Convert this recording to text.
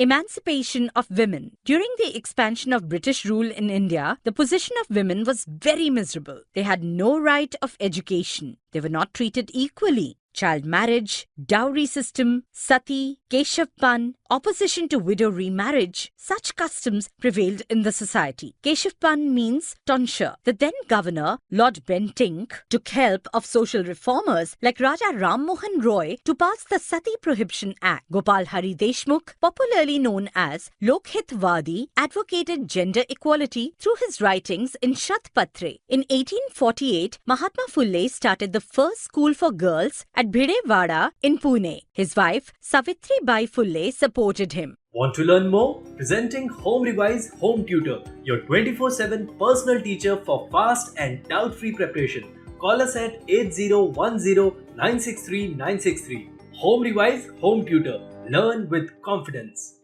Emancipation of Women. During the expansion of British rule in India, the position of women was very miserable. They had no right of education. They were not treated equally. Child marriage, dowry system, sati, Keshavpan, opposition to widow remarriage, such customs prevailed in the society. Keshavpan means tonsure. The then governor, Lord Bentinck, took help of social reformers like Raja Ram Mohan Roy to pass the Sati Prohibition Act. Gopal Hari Deshmukh, popularly known as Lokhitvadi, advocated gender equality through his writings in Shatpatre. In 1848, Mahatma Phule started the first school for girls at Bhidewada in Pune. His wife, Savitri Bai Phule, supported him. Want to learn more? Presenting Home Revise Home Tutor, your 24/7 personal teacher for fast and doubt-free preparation. Call us at 8010 963 963. Home Revise Home Tutor. Learn with confidence.